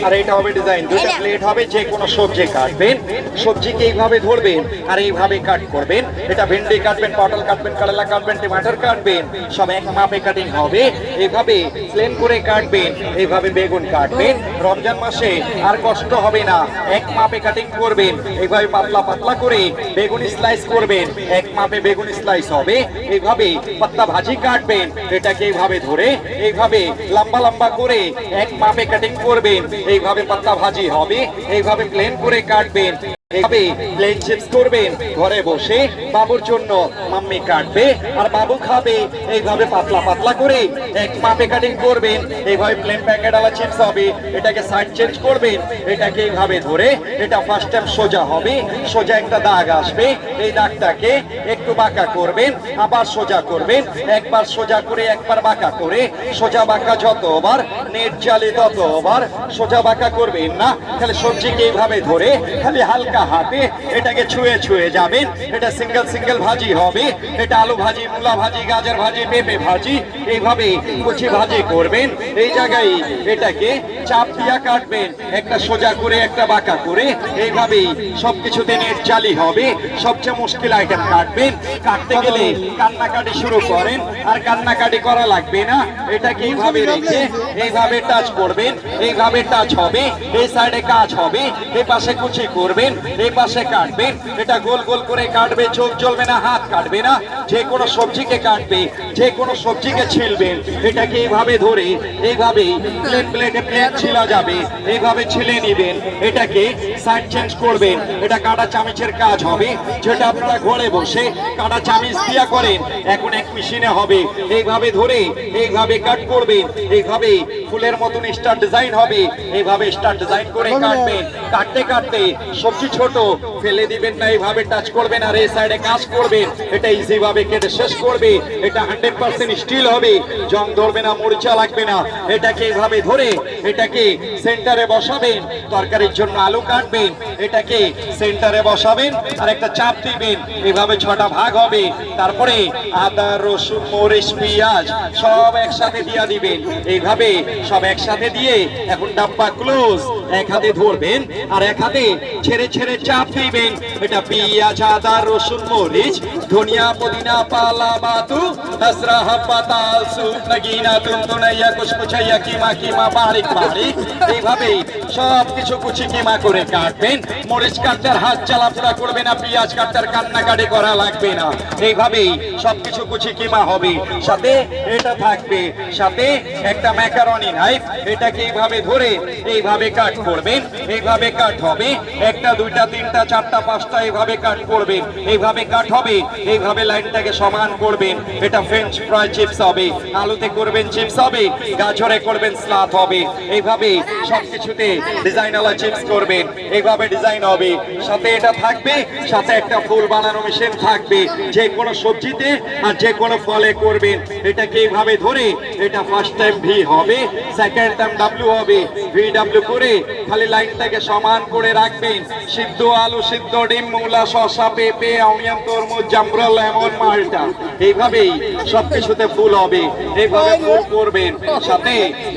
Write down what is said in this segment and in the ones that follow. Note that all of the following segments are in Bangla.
আর এটা হবে ডিজাইন, দুটো প্লেট হবে, যে কোনো সবজি কাটবেন, সবজিকে এইভাবে ধরবেন আর এইভাবে কাট করবেন। এটা ভেন্ডি কাটবেন, পটল কাটবেন, করলা কাটবেন, টমাটার কাটবেন, সব এক মাপে কাটিং হবে। এইভাবে প্লেন করে কাটবেন, এইভাবে বেগুন কাটবেন। রমজান মাসে আর কষ্ট হবে না, এক মাপে কাটিং করবেন। এইভাবে পাতলা পাতলা করে বেগুন স্লাইস করবেন, এক মাপে বেগুন স্লাইস হবে। এইভাবে পাত্তা ভাজি কাটবেন, এটাকে এইভাবে ধরে এইভাবে লম্বা লম্বা করে এক মাপে কাটিং করবেন, এইভাবে পাত্তা ভাজি হবে। এইভাবে প্লেন করে কাটবেন, এইভাবে প্লেন চিপস করবেন ঘরে বসে। বাবুর জন্য মাম্মি কাটবে আর বাবু খাবে। এইভাবে পাতলা পাতলা করে এক মাপে কাটিং করবেন, এইভাবে প্লেন প্যাকেটওয়ালা চিপস হবে। এটাকে সাইড চেঞ্জ করবেন, এটাকে এইভাবে ধরে এটা ফার্স্ট টাইম সোজা হবে, সোজা একটা দাগ আসবে। এই দাগটাকে একটু বাঁকা করবেন, আবার সোজা করবেন, একবার সোজা করে একবার বাঁকা করে। সোজা বাঁকা যতবার, নেট জালে ততবার সোজা বাঁকা করবেন না। খালি সবজিকে এইভাবে ধরে খালি হালকা হাতে এটাকে ছুঁয়ে ছুঁয়ে যাবেন। এটা সিঙ্গেল সিঙ্গেল ভাজি হবে। এটা আলু ভাজি, মূলা ভাজি, গাজর ভাজি, পেঁপে ভাজি, এইভাবে কুচি ভাজি করবেন। এই জায়গায় এটাকে চাপ দিয়া কাটবেন, একটা সোজা করে একটা বাঁকা করে। এইভাবেই সবকিছুতে নেট জালি হবে। সবচেয়ে মুশকিল আইটেম কাটবেন, কাটতে গেলে কান্নাকাটি শুরু করেন, আর কান্নাকাটি করা লাগবে না। এটাকে এইভাবে রেখে এইভাবে টাচ করবেন, এইভাবে টাচ হবে, এই সাইডে কাজ হবে, এই পাশে কুচি করবেন, এই পাশে কাটবেন। এটা গোল গোল করে কাটবে, চোখ জ্বলবে না, হাত কাটবে না। যে কোনো সবজিকে কাটবে, যে কোনো সবজিকে ছিলবেন, এটাকে এইভাবে ধরে এইভাবে প্লেট প্লেটে প্লেট ছিলা যাবে, এইভাবে ছিলে নিবেন। এটাকে সাইড চেঞ্জ করবেন, এটা কাটা চামচের কাজ হবে, যেটা আপনারা ঘরে বসে কাটা চামচ দিয়া করেন, এখন এক মেশিনে হবে। এইভাবে ধরে এইভাবে কাট করবেন, এইভাবে ফুলের মতন স্টার ডিজাইন হবে। এইভাবে স্টার ডিজাইন করে কাটবেন। কাটতে কাটতে সবজি ছোট ফেলে দিবেন না, এইভাবে টাচ করবেন আর এই সাইডে কাজ করবেন। এটা ইজি ভাবে কেটে শেষ করবে। এটা 100% স্টিল হবে, জং ধরবে না, মরিচা লাগবে না। এটাকে এইভাবে ধরে এটাকে সেন্টারে বসাবেন। তরকারির জন্য আলু কাটবেন, এটাকে সেন্টারে বসাবেন আর একটা চাপ দিবেন, এইভাবে 6টা ভাগ হবে। তারপরে আদা, রসুন, মরিচ, পেঁয়াজ সব একসাথে দিয়ে দিবেন। এইভাবে সব একসাথে দিয়ে এখন ডাব্বা ক্লোজ। এক হাতে ধরবেন আর এক হাতে ছেড়ে ছেড়ে চাপ দিবেন। এটা পেঁয়াজ, আদা, রসুন, মরিচ, ধনিয়া, পুদিনা, পালা, বাতু, আসরা, হাব্বা, তাল, সুপ, নগিনা, তুনতুনাইয়া, কুচকুচাইয়া, কিমা কিমা, বারিক বারিক। এইভাবে সব কিছু কুচি কিমা করে কাটবেন। মরিচ কাটতে হাত চালাফেরা করবে না, পেঁয়াজ কাটতে কান্নাকাটি করা লাগবে না। এইভাবেই সবকিছু কুচি কিমা হবে। সাথে এটা থাকবে, সাথে একটা ম্যাকারনি নাইফ। এটাকে এইভাবে ধরে এইভাবে কাট করবেন, এইভাবে কাট হবে। একটা, দুইটা, তিনটা, চারটা, পাঁচটা এইভাবে কাট করবেন। এইভাবে কাট হবে, এইভাবে লাইনটাকে সমান করবেন। এটা ফ্রেঞ্চ ফ্রাই চিপস হবে, আলুতে করবেন চিপস হবে, গাজরে করবেন স্লাদ হবে। এইভাবে সবকিছুতে ডিজাইনওয়ালা চিপস করবেন, এইভাবে ডিজাইন হবে। সাথে এটা থাকবে, সাথে একটা ফুল বানানো মেশিন থাকবে। যে কোনো সবজিতে আর যে কোনো ফলে করবেন। এটাকে এইভাবে ধরে এটা ফার্স্ট টাইম ভি হবে, সেকেন্ড টাইম ডাব্লিউ হবে। ভি ডাব্লিউ করে খালি লাইনটাকে সমান করে রাখবেন। সিদ্ধ আলু, সিদ্ধ ডিম, মূলা, শসা, পেঁপে, অনিয়ন, তরমুজ, জামরুল, লেমন, মালটা, এইভাবেই সবকিছুতে ফুল হবে। এইভাবে ফুল করবেন। সাথে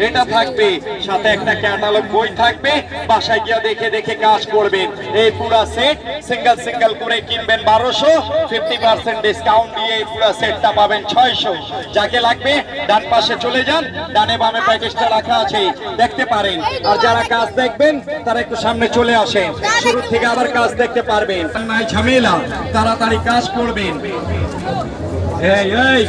এটা থাকবে, সাথে একটা ক্যাটালগ বই থাকবে। বাসায় গিয়ে দেখে দেখে কাজ করবেন। এই পুরো সেট সিঙ্গেল সিঙ্গেল করে কিনবেন 1200, 50% ডিসকাউন্ট দিয়ে এই পুরো সেটটা পাবেন 600। যাকে লাগবে ডান পাশে চলে যান, ডানে বামে প্যাকেজটা রাখা আছে, দেখতে পারেন। আর যারা কাজ দেখবেন তারা একটু সামনে চলে আসেন, শুরু থেকে আবার কাজ দেখতে পারবেন। নাই ঝামেলা, তাড়াতাড়ি কাজ করবেন। এই